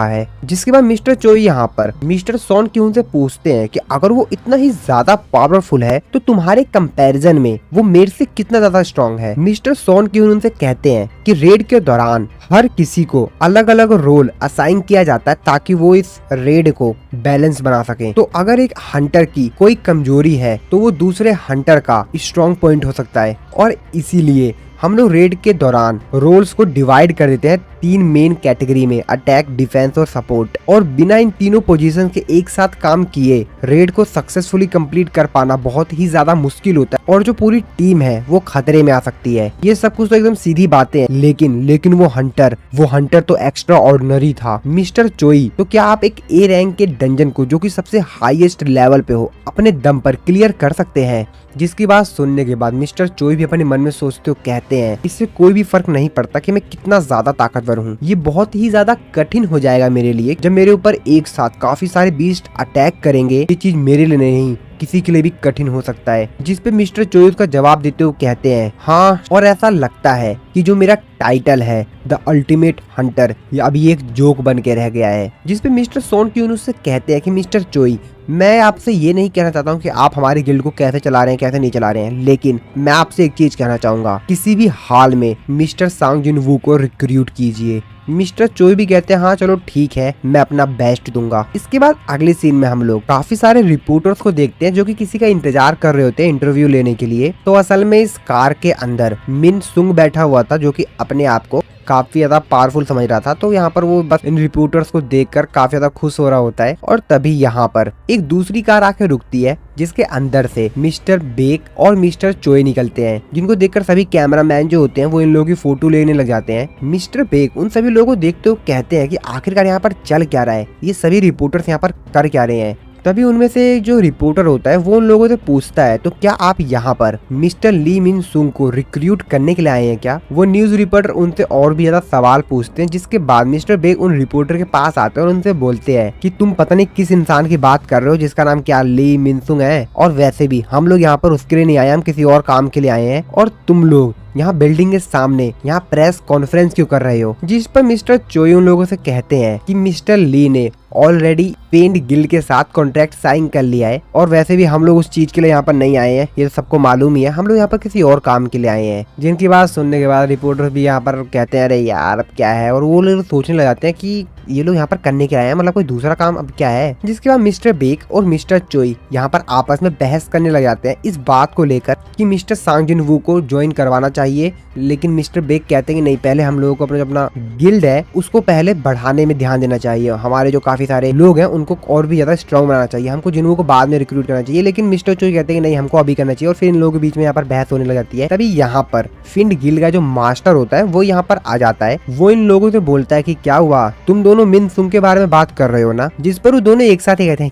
है। जिसके बाद मिस्टर चोई यहाँ पर मिस्टर सॉन क्यून से पूछते हैं कि अगर वो इतना ही ज्यादा पावरफुल है तो तुम्हारे कंपैरिजन में वो मेरे से कितना ज्यादा स्ट्रॉन्ग है। मिस्टर सॉन क्यून उनसे कहते हैं कि रेड के दौरान हर किसी को अलग अलग रोल असाइन किया जाता है ताकि वो इस रेड को बैलेंस बना सके। तो अगर एक हंटर की कोई कमजोरी है तो वो दूसरे हंटर का स्ट्रॉन्ग पॉइंट हो सकता है, और इसीलिए हम लोग रेड के दौरान रोल्स को डिवाइड कर देते हैं 3 मेन कैटेगरी में, अटैक, डिफेंस और सपोर्ट। और बिना इन तीनों पोजीशन के एक साथ काम किए रेड को सक्सेसफुली कंप्लीट कर पाना बहुत ही ज्यादा मुश्किल होता है और जो पूरी टीम है वो खतरे में आ सकती है। ये सब कुछ तो एकदम सीधी बातें हैं, लेकिन वो हंटर तो एक्स्ट्रा ऑर्डिनरी था। मिस्टर चोई, तो क्या आप एक ए रैंक के डंजन को जो कि सबसे हाईएस्ट लेवल पे हो अपने दम पर क्लियर कर सकते हैं? जिसकी बात सुनने के बाद मिस्टर चोई भी अपने मन में सोचते हुए कहते हैं, इससे कोई भी फर्क नहीं पड़ता कि मैं कितना ज्यादा ताकतवर हूँ। ये बहुत ही ज्यादा कठिन हो जाएगा मेरे लिए जब मेरे ऊपर एक साथ काफी सारे बीस्ट अटैक करेंगे। ये चीज मेरे लिए नहीं किसी के लिए भी कठिन हो सकता है। जिस पे मिस्टर चोई उसका जवाब देते हुए कहते हैं, हाँ, और ऐसा लगता है कि जो मेरा टाइटल है द अल्टीमेट हंटर ये अभी एक जोक बन के रह गया है। जिस पे मिस्टर सोन क्यून उससे कहते हैं कि मिस्टर चोई, मैं आपसे ये नहीं कहना चाहता हूँ कि आप हमारे गिल्ड को कैसे चला रहे हैं कैसे नहीं चला रहे हैं, लेकिन मैं आपसे एक चीज कहना चाहूंगा, किसी भी हाल में मिस्टर सांग जिन वू को रिक्रूट कीजिए। मिस्टर चोई भी कहते हैं, हाँ चलो ठीक है, मैं अपना बेस्ट दूंगा। इसके बाद अगले सीन में हम लोग काफी सारे रिपोर्टर्स को देखते हैं जो कि किसी का इंतजार कर रहे होते हैं इंटरव्यू लेने के लिए। तो असल में इस कार के अंदर मिन सुंग बैठा हुआ था जो कि अपने आप को काफी ज्यादा पावरफुल समझ रहा था। तो यहाँ पर वो बस इन रिपोर्टर्स को देखकर काफी ज्यादा खुश हो रहा होता है। और तभी यहाँ पर एक दूसरी कार आके रुकती है जिसके अंदर से मिस्टर बेक और मिस्टर चोई निकलते हैं, जिनको देखकर सभी कैमरामैन जो होते हैं वो इन लोगों की फोटो लेने लग जाते हैं। मिस्टर बेक उन सभी लोगों को देखते हुए कहते हैं कि आखिरकार यहाँ पर चल क्या रहा है, ये सभी रिपोर्टर्स यहाँ पर कर क्या रहे हैं। तभी उनमें से जो रिपोर्टर होता है वो उन लोगों से पूछता है, तो क्या आप यहाँ पर मिस्टर ली मिन सुंग को रिक्रूट करने के लिए आए हैं क्या? वो न्यूज रिपोर्टर उनसे और भी ज्यादा सवाल पूछते हैं, जिसके बाद मिस्टर बेग उन रिपोर्टर के पास आते हैं और उनसे बोलते हैं कि तुम पता नहीं किस इंसान की बात कर रहे हो जिसका नाम क्या ली मिन सुंग है, और वैसे भी हम लोग यहाँ पर उसके लिए नहीं आए, हम किसी और काम के लिए आए हैं, और तुम लोग यहाँ बिल्डिंग के सामने यहाँ प्रेस कॉन्फ्रेंस क्यों कर रहे हो? जिस पर मिस्टर चोई उन लोगों से कहते हैं कि मिस्टर ली ने ऑलरेडी पेंट गिल्ड के साथ कॉन्ट्रैक्ट साइन कर लिया है, और वैसे भी हम लोग उस चीज के लिए यहाँ पर नहीं आए हैं, ये सबको मालूम ही है, हम लोग यहाँ पर किसी और काम के लिए आए हैं। जिनकी बात सुनने के बाद रिपोर्टर भी यहाँ पर कहते हैं, अरे यार अब क्या है, और वो लोग सोचने लग जाते हैं कि ये लोग यहाँ पर करने के आए हैं, मतलब कोई दूसरा काम अब क्या है। जिसके बाद मिस्टर बेक और मिस्टर चोई यहाँ पर आपस में बहस करने लग जाते हैं इस बात को लेकर कि मिस्टर सांग जिन वू को ज्वाइन करवाना चाहिए, लेकिन मिस्टर बेक कहते हैं कि नहीं, पहले हम लोगों को अपना जो अपना गिल्ड है उसको पहले बढ़ाने में ध्यान देना चाहिए, हमारे जो काफी सारे लोग हैं उनको और भी ज्यादा स्ट्रॉन्ग बनाना चाहिए, हमको जिन को बाद में रिक्रूट करना चाहिए। लेकिन मिस्टर चोई कहते हैं कि नहीं, हमको अभी करना चाहिए, और फिर इन लोगों के बीच में यहाँ पर बहस होने लग जाती है। तभी यहाँ पर फिंड गिल्ड का जो मास्टर होता है वो यहाँ पर आ जाता है। वो इन लोगों से बोलता है कि क्या हुआ, तुम दोनों मिन सुंग के बारे में बात कर रहे हो ना? जिस पर वो दोनों एक साथ ही कहते हैं,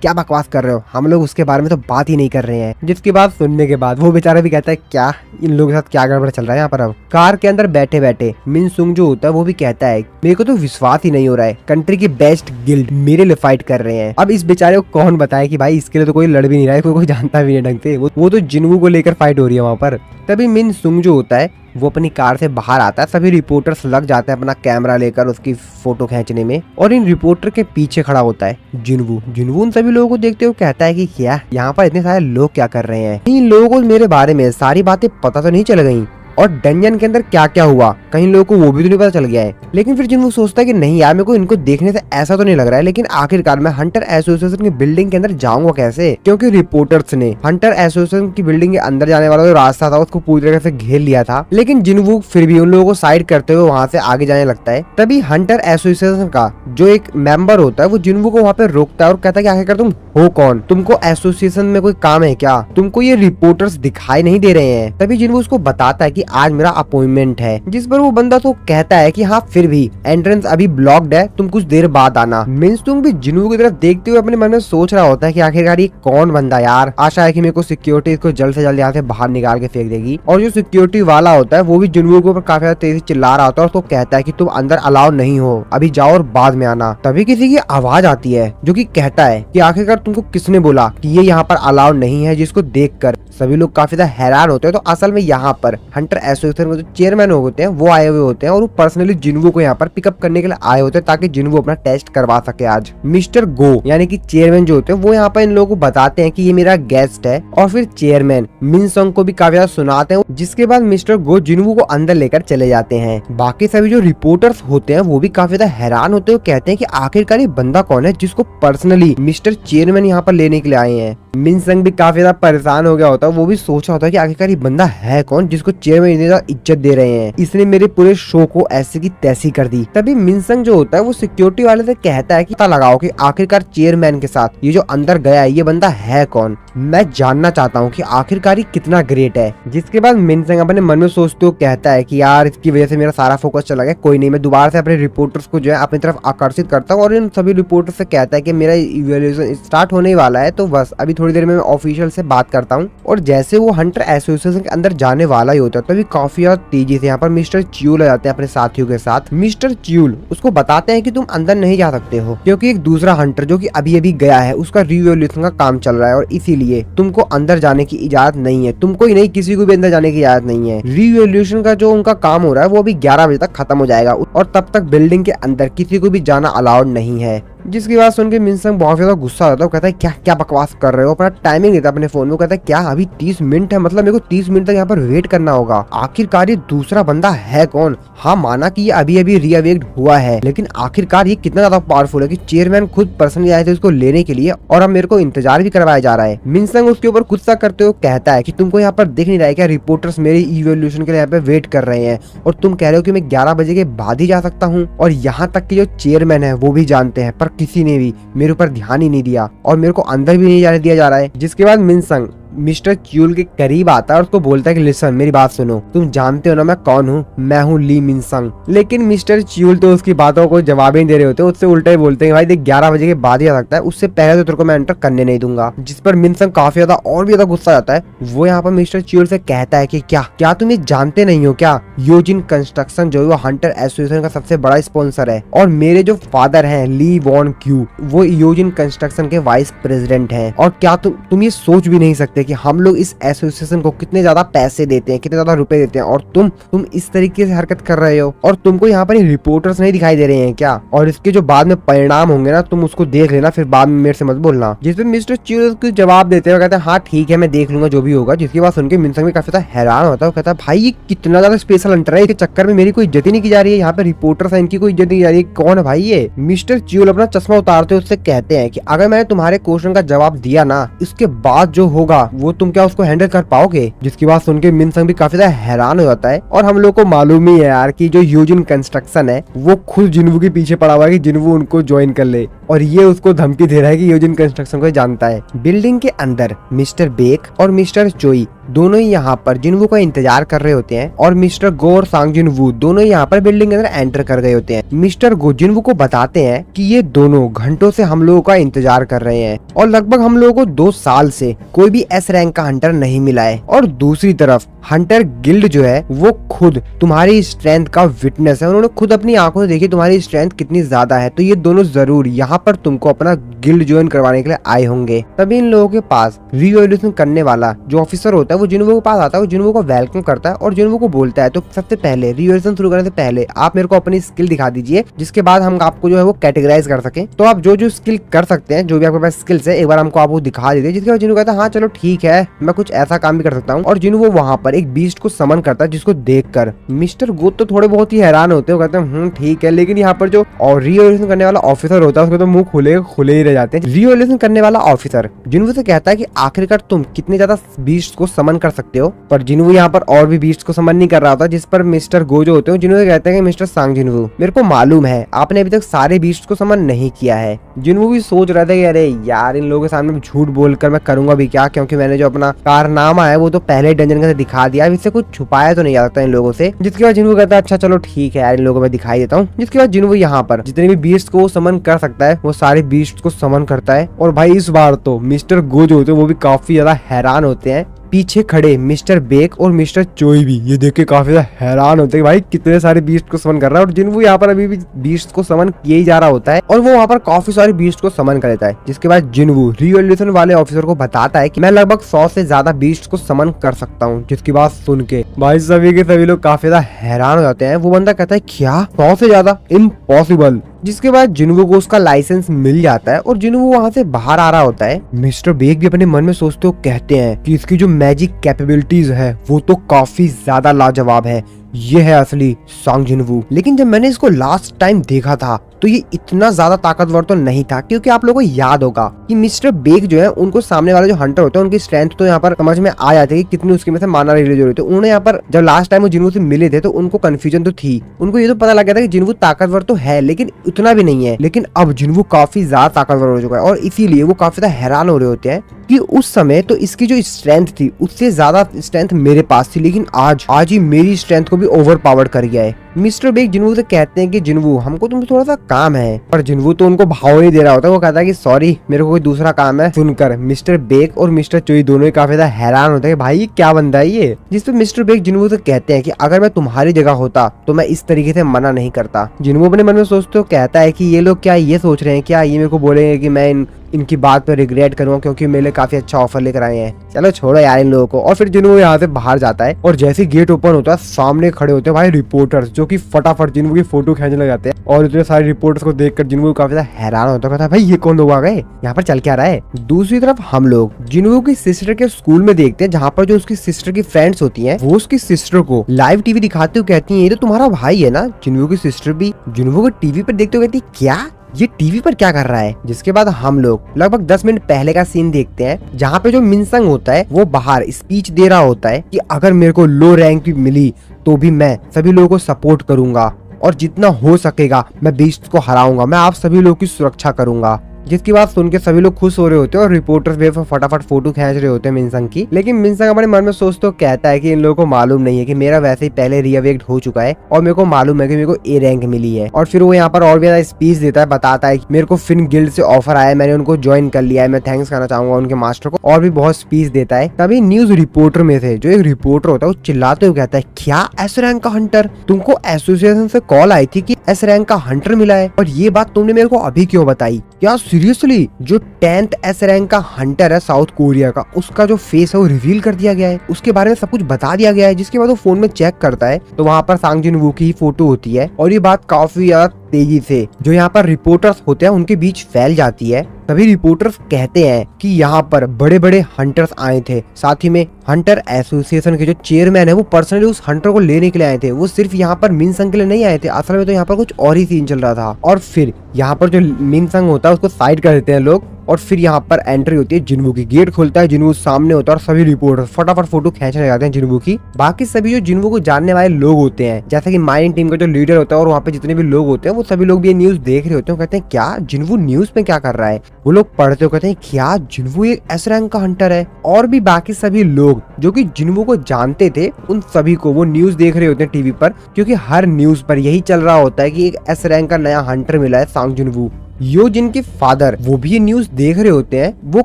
क्या बकवास कर रहे हो, हम लोग उसके बारे में तो बात ही नहीं कर रहे हैं। जिसकी बात सुनने के बाद वो बेचारा भी कहता है, क्या इन लोगों के साथ क्या गड़बड़ चल रहा है यहाँ पर। अब कार के अंदर बैठे बैठे मिन सुंग जो होता है वो भी कहता है, मेरे को तो विश्वास ही नहीं हो रहा है, कंट्री के बेस्ट गिल्ड मेरे लिए फाइट कर रहे हैं। अब इस बेचारे को कौन बताए कि भाई इसके लिए तो कोई लड़ भी नहीं रहा है, कोई जानता भी नहीं ढंग से, वो तो जिनवू को लेकर फाइट हो रही है वहाँ पर। तभी मिन सुंग जो होता है वो अपनी कार से बाहर आता है, सभी रिपोर्टर्स लग जाते हैं अपना कैमरा लेकर उसकी फोटो खींचने में, और इन रिपोर्टर के पीछे खड़ा होता है जिनवू उन सभी लोगों को देखते हुए कहता है कि क्या यहाँ पर इतने सारे लोग क्या कर रहे हैं, इन लोगों को मेरे बारे में सारी बातें पता तो नहीं चल गई, और डंजन के अंदर क्या क्या हुआ कहीं लोगों को वो भी तो नहीं पता चल गया है। लेकिन फिर जिनवू सोचता है कि नहीं यार, मेरे को इनको देखने से ऐसा तो नहीं लग रहा है, लेकिन आखिरकार मैं हंटर एसोसिएशन की बिल्डिंग के अंदर जाऊंगा कैसे, क्योंकि रिपोर्टर्स ने हंटर एसोसिएशन की बिल्डिंग के अंदर जाने वाला जो रास्ता था उसको पूरी तरह से घेर लिया था। लेकिन जिनवू फिर भी उन लोगों को साइड करते हुए वहाँ से आगे जाने लगता है। तभी हंटर एसोसिएशन का जो एक मेंबर होता है वो जिनवू को वहाँ पे रोकता है और कहता है कि आखिरकार तुम हो कौन, तुमको एसोसिएशन में कोई काम है क्या, तुमको ये रिपोर्टर्स दिखाई नहीं दे रहे हैं? तभी जिनवू उसको बताता है कि आज मेरा अपॉइंटमेंट है। जिस पर वो बंदा तो कहता है कि हाँ फिर भी एंट्रेंस अभी ब्लॉक्ड है, तुम कुछ देर बाद आना। मिन सुंग भी जिनवू की तरफ देखते हुए अपने मन में सोच रहा होता है कि आखिरकार ये कौन बंदा यार, आशा है कि मेरे को सिक्योरिटी इसको जल्द से जल्द यहाँ से बाहर निकाल के फेंक देगी। और जो सिक्योरिटी वाला होता है वो भी जिनवू के ऊपर काफी ज्यादा तेजी चिल्ला रहा होता है और उसको कहता है कि तुम अंदर अलाउ नहीं हो, अभी जाओ और बाद में आना। तभी किसी की आवाज आती है जो कि कहता है कि आखिरकार तुमको किसने बोला कि ये यहाँ पर अलाउ नहीं है, जिसको देखकर सभी लोग काफी ज्यादा हैरान होते हैं। तो असल में यहाँ पर हंटर एसोसिएशन के जो चेयरमैन होते हैं वो आए हुए होते हैं और वो पर्सनली जिन्वू को यहाँ पर पिकअप करने के लिए आए होते हैं ताकि जिन्वू अपना टेस्ट करवा सके आज। मिस्टर गो यानी कि चेयरमैन जो होते हैं वो यहाँ पर इन लोगों को बताते हैं कि ये मेरा गेस्ट है और फिर चेयरमैन मिनसंग को भी काफी ज्यादा सुनाते हैं, जिसके बाद मिस्टर गो जिन्वू को अंदर लेकर चले जाते हैं। बाकी सभी जो रिपोर्टर्स होते हैं वो भी काफी ज्यादा हैरान होते हैं, कहते हैं कि आखिरकार ये बंदा कौन है जिसको पर्सनली मिस्टर चेयरमैन यहाँ पर लेने के लिए आए हैं। मिनसंग भी काफी ज्यादा परेशान हो गया होता है, वो भी सोच रहा होता है कि आखिरकार ये बंदा है कौन जिसको चेयरमैन इतनी ज्यादा इज्जत दे रहे हैं, इसने मेरे पूरे शो को ऐसे की तैसी कर दी। तभी मिनसंग जो होता है वो सिक्योरिटी वाले से कहता है कि पता लगाओ कि आखिरकार चेयरमैन के साथ ये जो अंदर गया है ये बंदा है कौन, मैं जानना चाहता हूँ कि आखिरकार ये कितना ग्रेट है। जिसके बाद मिनसंग अपने मन में सोचते हुए कहता है कि यार इसकी वजह से मेरा सारा फोकस चला गया, कोई नहीं, मैं दोबारा से अपने रिपोर्टर्स को जो है अपनी तरफ आकर्षित करता हूँ और इन सभी रिपोर्टर्स से कहता है कि मेरा इवैल्यूएशन स्टार्ट होने वाला है, तो बस अभी थोड़ी देर में मैं ऑफिशियल से बात करता हूँ। और जैसे वो हंटर एसोसिएशन के अंदर जाने वाला ही होता है तभी काफी तेजी से यहाँ पर मिस्टर च्यूल आ जाते हैं अपने साथियों के साथ। मिस्टर च्यूल उसको बताते हैं कि तुम अंदर नहीं जा सकते हो क्योंकि एक दूसरा हंटर जो कि अभी अभी गया है उसका रिवॉल्यूशन का काम चल रहा है और इसीलिए तुमको अंदर जाने की इजाजत नहीं है, तुमको ही नहीं किसी को भी अंदर जाने की इजाजत नहीं है। रिवॉल्यूशन का जो उनका काम हो रहा है वो अभी 11 बजे तक खत्म हो जाएगा और तब तक बिल्डिंग के अंदर किसी को भी जाना अलाउड नहीं है। जिसकी बात सुन के मिनसंग बहुत ज्यादा गुस्सा आता है, वो कहता है क्या क्या बकवास कर रहे हो, अपना टाइमिंग देता है अपने फोन में, कहता है क्या अभी 30 मिनट है, मतलब मेरे को 30 मिनट तक यहाँ पर वेट करना होगा, आखिरकार ये दूसरा बंदा है कौन। हाँ माना कि ये अभी अभी रीअवेक्ड हुआ है लेकिन आखिरकार ये कितना ज्यादा पावरफुल है कि चेयरमैन खुद पर्सनली आए थे उसको लेने के लिए और अब मेरे को इंतजार भी करवाया जा रहा है। मिनसंग उसके ऊपर गुस्सा करते हुए कहता है कि तुमको यहाँ पर दिख नहीं रहा है क्या, रिपोर्टर्स मेरी इवोल्यूशन के लिए यहाँ पे वेट कर रहे हैं और तुम कह रहे हो कि मैं 11 बजे के बाद ही जा सकता हूँ। और यहाँ तक कि जो चेयरमैन है वो भी जानते हैं पर किसी ने भी मेरे ऊपर ध्यान ही नहीं दिया और मेरे को अंदर भी नहीं जाने दिया जा रहा है। जिसके बाद मिनसंग मिस्टर च्यूल के करीब आता है और उसको बोलता है कि लिसन मेरी बात सुनो, तुम जानते हो ना मैं कौन हूँ, मैं हूँ ली मिनसंग। लेकिन मिस्टर च्यूल तो उसकी बातों को जवाब ही नहीं दे रहे होते, उससे उल्टा ही बोलते हैं भाई देख 11 बजे के बाद ही आ सकता है, उससे पहले तो तेरे को मैं एंटर करने नहीं दूंगा। जिस पर मिनसंग काफी ज्यादा और भी ज्यादा गुस्सा आता है, वो यहाँ पर मिस्टर च्यूल से कहता है कि क्या तुम ये जानते नहीं हो क्या, योजिन कंस्ट्रक्शन जो है वो हंटर एसोसिएशन का सबसे बड़ा स्पॉन्सर है और मेरे जो फादर है ली वॉन क्यू वो योजिन कंस्ट्रक्शन के वाइस प्रेसिडेंट है। और क्या तुम ये सोच भी नहीं सकते कि हम लोग इस एसोसिएशन को कितने ज्यादा पैसे देते हैं, कितने ज्यादा रुपए देते हैं और तुम इस तरीके से हरकत कर रहे हो और तुमको यहाँ पर रिपोर्टर्स नहीं दिखाई दे रहे हैं क्या, और इसके जो बाद में परिणाम होंगे ना तुम उसको देख लेना, फिर बाद में मेरे से मत बोलना। जिसपे मिस्टर च्यूल को जवाब देते हैं, कहते हैं हाँ ठीक है मैं देख लूंगा जो भी होगा। जिसकी बात सुनकर मिनसंग भी काफी ज्यादा हैरान होता है, कहता है भाई ये कितना ज्यादा स्पेशल हंटर है, इसके चक्कर में मेरी कोई इज्जत ही नहीं की जा रही है, यहाँ पे रिपोर्टर्स है इनकी कोई इज्जत नहीं की जा रही है, कौन है भाई ये। मिस्टर च्यूल अपना चश्मा उतारते उससे कहते हैं कि अगर मैंने तुम्हारे क्वेश्चन का जवाब दिया ना इसके बाद जो होगा वो तुम क्या उसको हैंडल कर पाओगे। जिसकी बात सुन के मिनसंग भी काफी ज्यादा हैरान हो जाता है और हम लोग को मालूम ही है यार कि जो योजिन कंस्ट्रक्शन है वो खुद जिन्वू के पीछे पड़ा हुआ है कि जिन्वू उनको ज्वाइन कर ले और ये उसको धमकी दे रहा है कि योजिन कंस्ट्रक्शन को जानता है। बिल्डिंग के अंदर मिस्टर बेक और मिस्टर चोई दोनों ही यहाँ पर जिन्वू का इंतजार कर रहे होते हैं और मिस्टर गो और सांग जिन्वू दोनों यहाँ पर बिल्डिंग के अंदर एंटर कर गए होते हैं। मिस्टर गो जिन्वू को बताते हैं कि ये दोनों घंटों से हम लोगों का इंतजार कर रहे हैं और लगभग हम लोगों को 2 साल से कोई भी एस रैंक का हंटर नहीं मिला है और दूसरी तरफ हंटर गिल्ड जो है वो खुद तुम्हारी स्ट्रेंथ का विटनेस है, उन्होंने खुद अपनी आंखों से देखी तुम्हारी स्ट्रेंथ कितनी ज्यादा है, तो ये दोनों जरूर यहाँ पर तुमको अपना गिल्ड ज्वाइन करवाने के लिए आए होंगे। तभी इन लोगों के पास रिवॉल्यूशन करने वाला जो ऑफिसर होता है वो जिन्वू के पास आता है, वो जिन्वू को वेलकम करता है और जिन्वू को बोलता है तो सबसे पहले रिवॉल्यूशन शुरू करने से पहले आप मेरे को अपनी स्किल दिखा दीजिए जिसके बाद हम आपको जो है वो कैटेगराइज कर सके। तो आप जो स्किल कर सकते हैं जो भी आपके पास स्किल्स है एक बार हमको आप वो दिखा दीजिए। जिसके बाद जिन्वू कहता है हाँ चलो ठीक है मैं कुछ ऐसा काम भी कर सकता हूँ और जिन्वू वहाँ पर एक बीस्ट को समन करता है जिसको देखकर मिस्टर गो तो थोड़े बहुत ही हैरान होते हैं, कहते हैं ठीक है। लेकिन यहाँ पर जो रिवॉल्यूशन करने वाला ऑफिसर होता है उसके तो मुंह खुले ही रह जाते हैं। रिवॉल्यूशन करने वाला ऑफिसर जिन्वू से कहता है कि आखिरकार तुम कितने ज्यादा बीस्ट को समन कर सकते हो, पर जिन्वू यहाँ पर और भी बीस्ट को समन नहीं कर रहा होता। जिस पर मिस्टर गो जो होते हैं जिन्वू से कहते हैं कि मिस्टर सांग जिन्वू मेरे को मालूम है आपने अभी तक सारे बीस्ट को समन नहीं किया है। जिन्वू भी सोच रहा था कि अरे यार इन लोगों के सामने झूठ बोलकर मैं करूंगा भी क्या, क्योंकि मैंने जो अपना कारनामा है वो तो पहले डंजन का दिखा दिया, इससे कुछ छुपाया तो नहीं जा सकता इन लोगों से। जिसके बाद जिन्वू कहता है अच्छा चलो ठीक है यार इन लोगों में दिखाई देता हूँ। जिसके बाद जिन्वू यहाँ पर जितने भी बीस्ट को समन कर सकता है वो सारे बीस्ट को समन करता है और भाई इस बार तो मिस्टर गो जो होते हैं वो भी काफी ज्यादा हैरान होते हैं पीछे खड़े मिस्टर बेक और मिस्टर चोई भी ये देख के काफी ज्यादा हैरान होते हैं भाई कितने सारे बीस्ट को समन कर रहा है। और जिनवू यहाँ पर अभी भी बीस्ट को समन किए ही जा रहा होता है और वो वहाँ पर काफी सारे बीस्ट को समन कर लेता है। जिसके बाद जिनवू रिवोल्यूशन वाले ऑफिसर को बताता है कि मैं लगभग 100 से ज्यादा बीस्ट को समन कर सकता हूँ। जिसकी बात सुन के भाई सभी के सभी लोग काफी ज्यादा हैरान हो जाते हैं। वो बंदा कहता है क्या 100 से ज्यादा, इम्पॉसिबल। जिसके बाद जिनवू को उसका लाइसेंस मिल जाता है और जिनवू वहाँ से बाहर आ रहा होता है। मिस्टर बेक भी अपने मन में सोचते हुए कहते हैं कि इसकी जो मैजिक कैपेबिलिटीज है वो तो काफी ज्यादा लाजवाब है, ये है असली सांग जिनवू। लेकिन जब मैंने इसको लास्ट टाइम देखा था तो ये इतना ज्यादा ताकतवर तो नहीं था, क्योंकि आप लोगों को याद होगा कि मिस्टर बेक जो है उनको सामने वाले जो हंटर होते हैं उनकी स्ट्रेंथ तो यहाँ पर समझ में आ जाती है कि कितनी उसकी में से माना रिलीज हो रही थी। उन्होंने यहाँ पर जब लास्ट टाइम वो जिनवू से मिले थे तो उनको कंफ्यूजन तो थी, उनको ये तो पता लग गया था कि जिनवू ताकतवर तो है लेकिन उतना भी नहीं है। लेकिन अब जिनवू काफी ज्यादा ताकतवर हो चुका है और इसीलिए वो काफी ज्यादा हैरान हो रहे होते हैं कि उस समय तो इसकी जो स्ट्रेंथ थी उससे ज्यादा स्ट्रेंथ मेरे पास थी, लेकिन आज ही मेरी स्ट्रेंथ को भी ओवर पावर्ड कर गया है। मिस्टर बेक जिनवू से कहते हैं कि जिनवू हमको तुम थोड़ा सा काम है, पर जिनवू तो उनको भाव नहीं दे रहा होता। वो कहता है कि सॉरी मेरे को कोई दूसरा काम है। सुनकर मिस्टर बेक और मिस्टर चोई दोनों ही काफी ज्यादा हैरान होते हैं भाई ये क्या बंदा है ये। जिसपे मिस्टर बेक जिनवू से कहते हैं कि अगर मैं तुम्हारी जगह होता तो मैं इस तरीके से मना नहीं करता। जिनवू अपने मन में सोचते कहता है कि ये लोग क्या ये सोच रहे हैं, क्या ये मेरे को बोलेंगे कि मैं इनकी बात पे रिग्रेट करूंगा क्योंकि मेरे लिए काफी अच्छा ऑफर लेकर आए हैं। चलो छोड़ो यार इन लोगों को। और फिर जिनवू यहाँ से बाहर जाता है और जैसे गेट ओपन होता है सामने खड़े होते हैं भाई रिपोर्टर्स, जो कि फटाफट जिनवू की फोटो खींचने लग जाते हैं। और इतने सारे रिपोर्टर्स को देखकर जिनवू काफी ज्यादा हैरान होता है, कहता है भाई ये कौन लोग आ गए, यहाँ पर चल क्या रहा है। दूसरी तरफ हम लोग जिनवू की सिस्टर के स्कूल में देखते हैं, जहाँ पर जो उसकी सिस्टर की फ्रेंड्स होती है वो उसकी सिस्टर को लाइव टीवी दिखाते हुए कहती है ये तो तुम्हारा भाई है ना। जिनवू की सिस्टर भी जिनवू को टीवी पर देखते हुए कहती है क्या ये टीवी पर क्या कर रहा है। जिसके बाद हम लोग लगभग 10 मिनट पहले का सीन देखते हैं, जहाँ पे जो मिनसंग होता है वो बाहर स्पीच दे रहा होता है कि अगर मेरे को लो रैंक भी मिली तो भी मैं सभी लोगों को सपोर्ट करूंगा और जितना हो सकेगा मैं बीस्ट को हराऊंगा, मैं आप सभी लोगों की सुरक्षा करूंगा। जिसकी बात सुन के सभी लोग खुश हो रहे होते हैं और रिपोर्टर्स भी फटाफट फोटो खींच रहे होते हैं मिनसंग की। लेकिन मिनसंग अपने मन में सोचते तो कहता है कि इन लोगों को मालूम नहीं है कि मेरा वैसे ही पहले रीअवेक्ट हो चुका है और मेरे को मालूम है कि मेरे को ए रैंक मिली है। और फिर वो यहाँ पर और भी ज्यादा स्पीच देता है, बताता है कि मेरे को फिन गिल्ड से ऑफर आया है, मैंने उनको ज्वाइन कर लिया है, मैं थैंक्स करना चाहूंगा उनके मास्टर को, और भी बहुत स्पीच देता है। तभी न्यूज रिपोर्टर में से जो एक रिपोर्टर होता है वो चिल्लाते हुए कहता है क्या एस रैंक का हंटर, तुमको एसोसिएशन से कॉल आई थी कि एस रैंक का हंटर मिला है और ये बात तुमने मेरे को अभी क्यों बताई। क्या सीरियसली जो 10th एस रैंक का हंटर है साउथ कोरिया का, उसका जो फेस है वो रिवील कर दिया गया है, उसके बारे में सब कुछ बता दिया गया है। जिसके बाद वो फोन में चेक करता है तो वहाँ पर सांग जिनवू की फोटो होती है और ये बात काफी ज्यादा तेजी से जो यहाँ पर रिपोर्टर्स होते हैं उनके बीच फैल जाती है। तभी रिपोर्टर्स कहते हैं कि यहाँ पर बड़े बड़े हंटर्स आए थे, साथ ही में हंटर एसोसिएशन के जो चेयरमैन है वो पर्सनली उस हंटर को लेने के लिए आए थे। वो सिर्फ यहाँ पर मिनसंग के लिए नहीं आए थे, असल में तो यहाँ पर कुछ और ही सीन चल रहा था। और फिर यहाँ पर जो मिनसंग होता है उसको साइड कर देते हैं लोग और फिर यहाँ पर एंट्री होती है जिनवू की। गेट खुलता है, जिनवू सामने होता है और सभी रिपोर्टर फटाफट फोटो खींचने जाते हैं जिनवू की। बाकी सभी जो जिनवू को जानने वाले लोग होते हैं, जैसे कि माइनिंग टीम का जो लीडर होता है और वहाँ पे जितने भी लोग होते हैं वो सभी लोग भी ये न्यूज देख रहे होते हैं। कहते हैं क्या जिनवू न्यूज में क्या कर रहा है। वो लोग पढ़ते हो कहते हैं क्या जिनवू एक एस रैंक का हंटर है। और भी बाकी सभी लोग जो कि जिनवू को जानते थे उन सभी को वो न्यूज देख रहे होते हैं टीवी पर, क्योंकि हर न्यूज पर यही चल रहा होता है कि एक एस रैंक का नया हंटर मिला है सांग जिनवू। यो जिनके फादर वो भी ये न्यूज देख रहे होते हैं। वो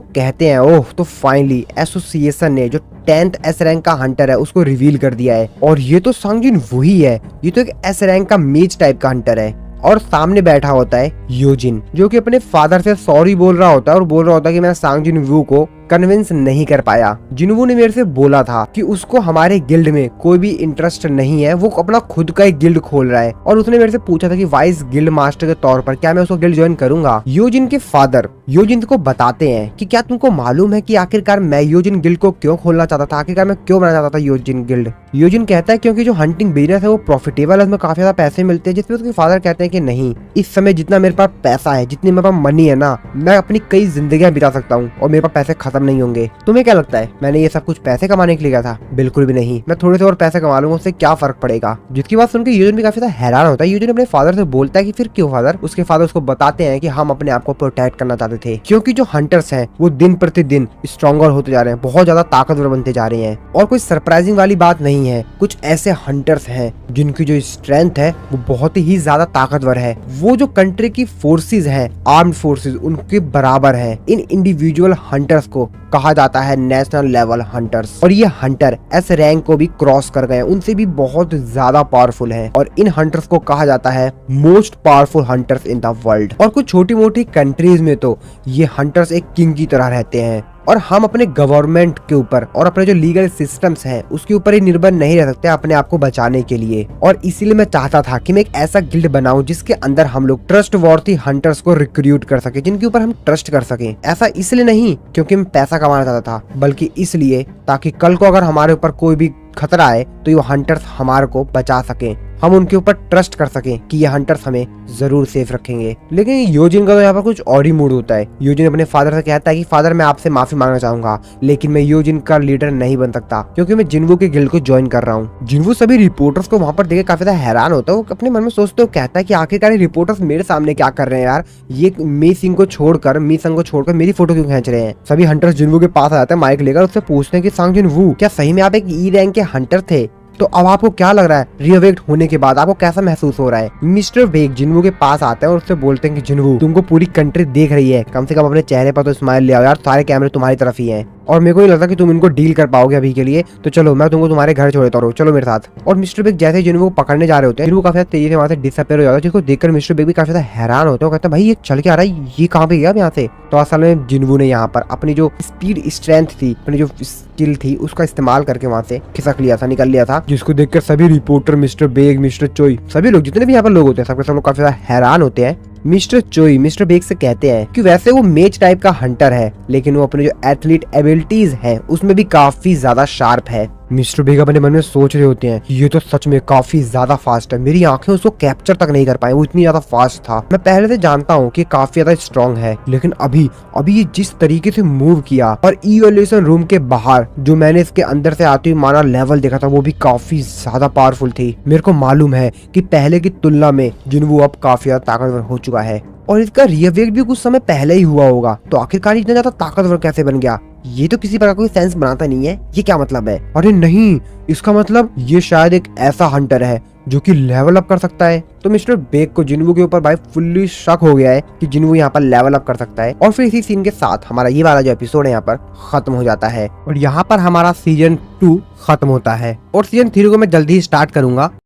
कहते हैं ओह तो फाइनली एसोसिएशन ने जो 10th एस रैंक का हंटर है उसको रिवील कर दिया है और ये तो सांग जिन वही है, ये तो एक एस रैंक का मेज टाइप का हंटर है। और सामने बैठा होता है योजिन जो कि अपने फादर से सॉरी बोल रहा होता है और बोल रहा होता है कि मैं सांग जिनवू को कन्विंस नहीं कर पाया। जिनवू ने मेरे से बोला था कि उसको हमारे गिल्ड में कोई भी इंटरेस्ट नहीं है, वो अपना खुद का एक गिल्ड खोल रहा है और उसने मेरे से पूछा था कि वाइस गिल्ड मास्टर के तौर पर क्या मैं उसको गिल्ड ज्वाइन करूंगा। योजिन के फादर योजिन को बताते हैं कि क्या तुमको मालूम है कि आखिरकार मैं योजिन गिल्ड को क्यों खोलना चाहता था, आखिरकार मैं क्यों बनाना चाहता था योजिन गिल्ड। योजिन कहता है क्योंकि जो हंटिंग बिजनेस है वो प्रॉफिटेबल है, उसमें काफी ज्यादा पैसे मिलते हैं। जिसमें उसके फादर कहते हैं कि नहीं, इस समय जितना मेरे पास पैसा है, जितनी मेरे पास मनी है ना, मैं अपनी कई जिंदगियां बिता सकता हूँ और मेरे पास पैसे खत्म नहीं होंगे। तुम्हें क्या लगता है मैंने ये सब कुछ पैसे कमाने के लिए किया था? बिल्कुल भी नहीं, मैं थोड़े से और पैसे कमा लूंगा, उससे क्या फर्क पड़ेगा। जिसकी बात सुनकर योजिन भी काफी ज्यादा हैरान होता है। योजिन अपने फादर से बोलता है कि फिर क्यों फादर? उसके फादर उसको बताते हैं कि हम अपने आप को प्रोटेक्ट करना चाहते थे, क्योंकि जो हंटर्स हैं वो दिन प्रतिदिन स्ट्रॉन्गर होते जा रहे हैं, बहुत ज्यादा ताकतवर बनते जा रहे हैं। और कोई सरप्राइजिंग वाली बात नहीं नहीं है। कुछ ऐसे हंटर्स हैं जिनकी जो स्ट्रेंथ है वो बहुत ही ज्यादा ताकतवर है, वो जो कंट्री की फोर्सेस हैं, आर्म्ड फोर्सेस, उनके बराबर है। इन इंडिविजुअल हंटर्स को कहा जाता है नेशनल लेवल हंटर्स, और ये हंटर एस रैंक को भी क्रॉस कर गए, उनसे भी बहुत ज्यादा पावरफुल हैं, और इन हंटर्स को कहा जाता है most powerful hunters in the world. और कुछ छोटी मोटी कंट्रीज में तो ये हंटर्स एक किंग की तरह रहते हैं, और हम अपने गवर्नमेंट के ऊपर और अपने जो लीगल सिस्टम्स हैं उसके ऊपर ही निर्भर नहीं रह सकते अपने आप को बचाने के लिए। और इसीलिए मैं चाहता था कि मैं एक ऐसा गिल्ड बनाऊं जिसके अंदर हम लोग ट्रस्ट वॉर्थी हंटर्स को रिक्रूट कर सके, जिनके ऊपर हम ट्रस्ट कर सके। ऐसा इसलिए नहीं क्योंकि मैं पैसा कमाना चाहता था, बल्कि इसलिए ताकि कल को अगर हमारे ऊपर कोई भी खतरा आए तो ये हंटर्स हमारे को बचा सके, हम उनके ऊपर ट्रस्ट कर सकें कि ये हंटर्स हमें जरूर सेफ रखेंगे। लेकिन योजिन का तो यहाँ पर कुछ और ही मूड होता है। योजिन अपने फादर से कहता है कि फादर मैं आपसे माफी मांगना चाहूंगा, लेकिन मैं योजिन का लीडर नहीं बन सकता क्योंकि मैं जिन्वू के गिल्ड को ज्वाइन कर रहा हूँ। जिन्वू सभी रिपोर्टर्स को वहाँ पर देख काफी ज्यादा हैरान होता है। वो अपने मन में सोचते हो, कहता है कि आखिरकार रिपोर्टर्स मेरे सामने क्या कर रहे हैं यार, ये मी संग को छोड़कर मेरी फोटो क्यों खींच रहे हैं। सभी हंटर्स जिन्वू के पास आ जाते हैं माइक लेकर, उससे पूछते हैं कि सांग जिन्वू क्या सही में आप एक ई रैंक के हंटर थे? तो अब आपको क्या लग रहा है रिअवेक्ट होने के बाद आपको कैसा महसूस हो रहा है? मिस्टर बेग जिन्वू के पास आते हैं और उससे बोलते हैं कि जिन्वू तुमको पूरी कंट्री देख रही है, कम से कम अपने चेहरे पर तो स्माइल ले आओ यार, सारे कैमरे तुम्हारी तरफ ही हैं और मेरे को नहीं लगता कि तुम इनको डील कर पाओगे अभी के लिए, तो चलो मैं तुमको तुम्हारे घर छोड़ देता हूँ, चलो मेरे साथ। और मिस्टर बेग जैसे जिन्वू को पकड़ने जा रहे होते हैं, जिन्वू काफी तेजी से वहाँ से डिसअपियर हो जाता है, जिसको देखकर मिस्टर बेग भी काफी ज्यादा हैरान होते हैं। कहते हैं भाई ये चल के आ रहा है, ये कहाँ पे गया अब यहाँ से? तो असल में जिन्वू ने यहाँ पर अपनी जो स्पीड स्ट्रेंथ थी, अपनी जो स्किल थी, उसका इस्तेमाल करके वहाँ से खिसक लिया था, निकल लिया था, जिसको देखकर सभी रिपोर्टर, मिस्टर बेग, मिस्टर चोई, सभी लोग जितने भी यहाँ पर लोग होते हैं सबके सब लोग काफी ज्यादा हैरान होते हैं। मिस्टर चोई मिस्टर बेग से कहते हैं कि वैसे वो मेज टाइप का हंटर है, लेकिन वो अपने जो एथलीट एबिलिटीज हैं उसमें भी काफी ज्यादा शार्प है। मिस्टर बेग अपने मन में सोच रहे होते हैं ये तो सच में काफी ज्यादा फास्ट है, मेरी आंखें उसको कैप्चर तक नहीं कर पाई, वो इतनी ज्यादा फास्ट था। मैं पहले से जानता हूँ कि काफी ज्यादा स्ट्रांग है, लेकिन अभी ये जिस तरीके से मूव किया और इवोल्यूशन रूम के बाहर जो मैंने इसके अंदर से आती हुई माना लेवल देखा था वो भी काफी ज्यादा पावरफुल थी। मेरे को मालूम है कि पहले की तुलना में जिन्वू अब काफी ज्यादा ताकतवर हो चुका है, और इसका रिअवेक भी कुछ समय पहले ही हुआ होगा, तो आखिरकार इतना ज्यादा ताकतवर कैसे बन गया? ये तो किसी प्रकार कोई सेंस बनाता नहीं है, ये क्या मतलब है? अरे नहीं, इसका मतलब ये शायद एक ऐसा हंटर है जो कि लेवल अप कर सकता है। तो मिस्टर बेग को जिन्वू के ऊपर भाई फुल्ली शक हो गया है कि जिन्वू यहाँ पर लेवल अप कर सकता है, और फिर इसी सीन के साथ हमारा ये वाला जो एपिसोड है यहाँ पर खत्म हो जाता है, और यहाँ पर हमारा सीजन 2 खत्म होता है, और सीजन 3 को मैं जल्दी ही स्टार्ट करूंगा।